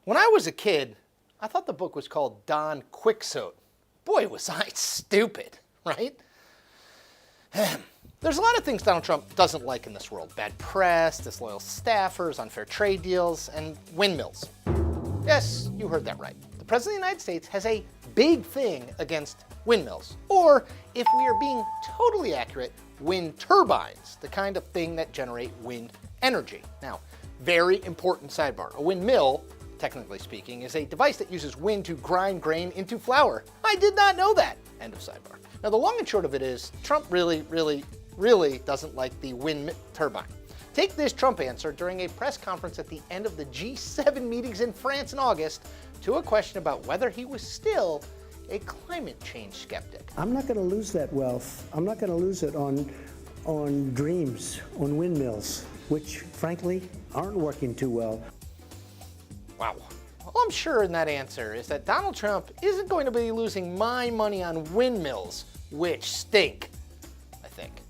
When I was a kid, I thought the book was called Don Quixote. Boy, was I stupid, right? There's a lot of things Donald Trump doesn't like in this world. Bad press, disloyal staffers, unfair trade deals, and windmills. Yes, you heard that right. The President of the United States has a big thing against windmills. Or, if we are being totally accurate, wind turbines, the kind of thing that generate wind energy. Now, very important sidebar. A windmill, technically speaking, is a device that uses wind to grind grain into flour. I did not know that. End of sidebar. Now, the long and short of it is, Trump really doesn't like the wind turbine. Take this Trump answer during a press conference at the end of the G7 meetings in France in August to a question about whether he was still a climate change skeptic. I'm not going to lose that wealth. I'm not going to lose it on dreams, on windmills, which frankly aren't working too well. Wow. All I'm sure in that answer is that Donald Trump isn't going to be losing my money on windmills, which stink, I think.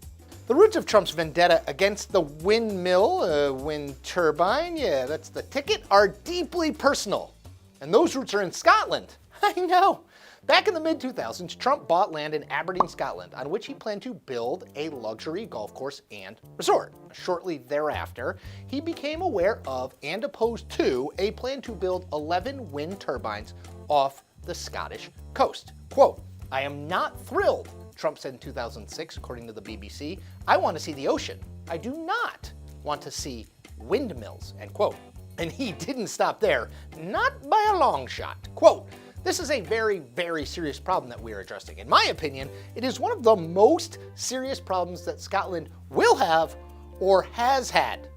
The roots of Trump's vendetta against the windmill, wind turbine, yeah, that's the ticket, are deeply personal. And those roots are in Scotland. I know. Back in the mid-2000s, Trump bought land in Aberdeen, Scotland, on which he planned to build a luxury golf course and resort. Shortly thereafter, he became aware of and opposed to a plan to build 11 wind turbines off the Scottish coast. Quote, "I am not thrilled," Trump said in 2006, according to the BBC. "I want to see the ocean. I do not want to see windmills," end quote. And he didn't stop there, not by a long shot. Quote, "This is a very, very serious problem that we are addressing. In my opinion, it is one of the most serious problems that Scotland will have or has had,"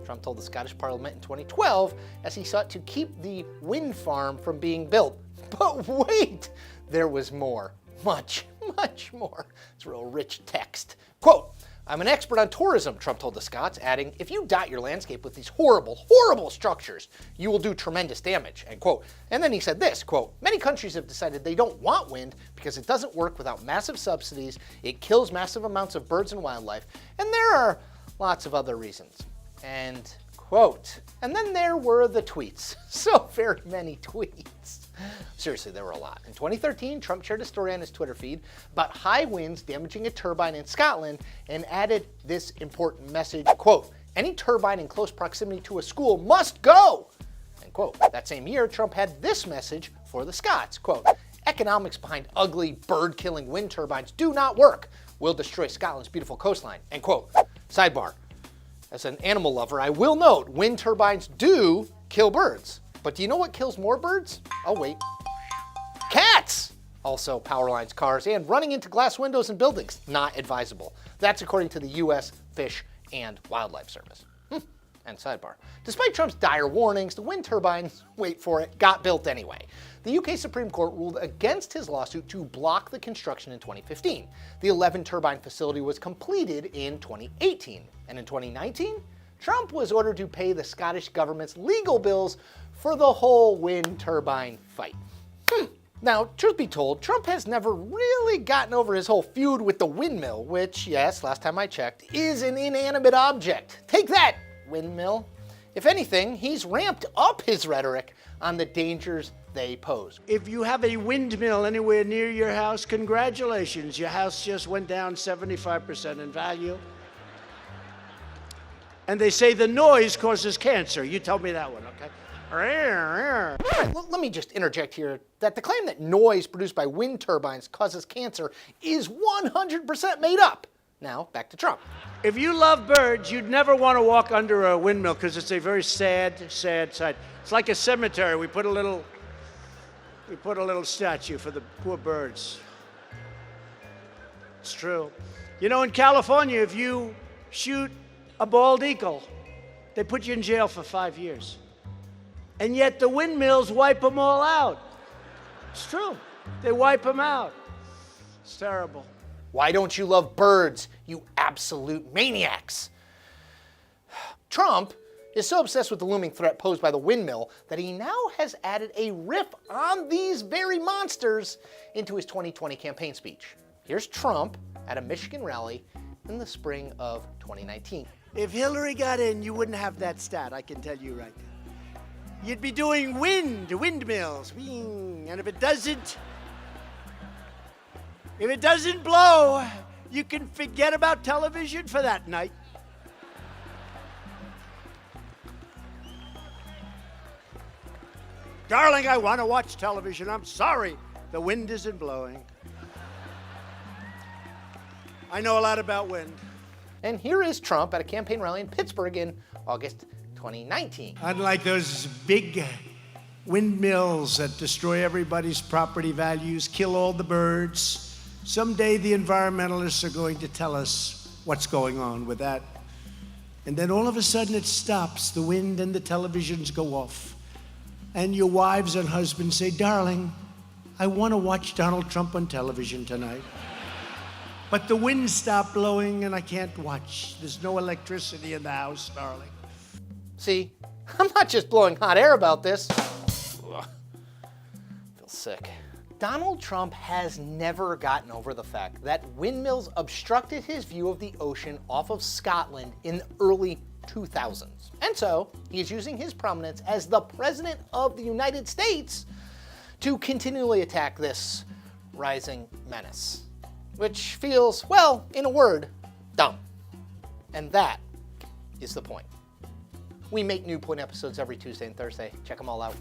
Trump told the Scottish Parliament in 2012 as he sought to keep the wind farm from being built. But wait, there was more. Much more. It's real rich text. Quote, "I'm an expert on tourism," Trump told the Scots, adding, "If you dot your landscape with these horrible structures, you will do tremendous damage," end quote. And then he said this, quote, "Many countries have decided they don't want wind because it doesn't work without massive subsidies, it kills massive amounts of birds and wildlife, and there are lots of other reasons," end quote. And then there were the tweets. So very many tweets. Seriously, there were a lot. In 2013, Trump shared a story on his Twitter feed about high winds damaging a turbine in Scotland and added this important message, quote, "Any turbine in close proximity to a school must go," end quote. That same year, Trump had this message for the Scots, quote, "Economics behind ugly bird-killing wind turbines do not work. Will destroy Scotland's beautiful coastline," end quote. Sidebar. As an animal lover, I will note wind turbines do kill birds. But do you know what kills more birds? Oh wait. Cats! Also power lines, cars, and running into glass windows and buildings. Not advisable. That's according to the U.S. Fish and Wildlife Service. And sidebar. Despite Trump's dire warnings, the wind turbines, wait for it, got built anyway. The UK Supreme Court ruled against his lawsuit to block the construction in 2015. The 11 turbine facility was completed in 2018. And in 2019, Trump was ordered to pay the Scottish government's legal bills for the whole wind turbine fight. Now, truth be told, Trump has never really gotten over his whole feud with the windmill, which, yes, last time I checked, is an inanimate object. Take that, windmill. If anything, he's ramped up his rhetoric on the dangers they pose. If you have a windmill anywhere near your house, congratulations. Your house just went down 75% in value. And they say the noise causes cancer. You tell me that one, okay? All right, let me just interject here that the claim that noise produced by wind turbines causes cancer is 100% made up. Now, back to Trump. If you love birds, you'd never want to walk under a windmill because it's a very sad sight. It's like a cemetery. We put a little statue for the poor birds. It's true. You know, in California, if you shoot a bald eagle, they put you in jail for 5 years. And yet the windmills wipe them all out. It's true. They wipe them out. It's terrible. Why don't you love birds, you absolute maniacs? Trump is so obsessed with the looming threat posed by the windmill that he now has added a riff on these very monsters into his 2020 campaign speech. Here's Trump at a Michigan rally in the spring of 2019. If Hillary got in, you wouldn't have that stat, I can tell you right now. you'd be doing windmills. And if it doesn't blow, you can forget about television for that night. Darling, I want to watch television. I'm sorry, the wind isn't blowing. I know a lot about wind. And here is Trump at a campaign rally in Pittsburgh in August 2019. Unlike those big windmills that destroy everybody's property values, kill all the birds, someday the environmentalists are going to tell us what's going on with that. And then all of a sudden it stops. The wind and the televisions go off. And your wives and husbands say, darling, I want to watch Donald Trump on television tonight. But the wind stopped blowing and I can't watch. There's no electricity in the house, darling. See, I'm not just blowing hot air about this. Ugh. Feel sick. Donald Trump has never gotten over the fact that windmills obstructed his view of the ocean off of Scotland in the early 2000s. And so he is using his prominence as the President of the United States to continually attack this rising menace, which feels, well, in a word, dumb. And that is the point. We make new point episodes every Tuesday and Thursday. Check them all out.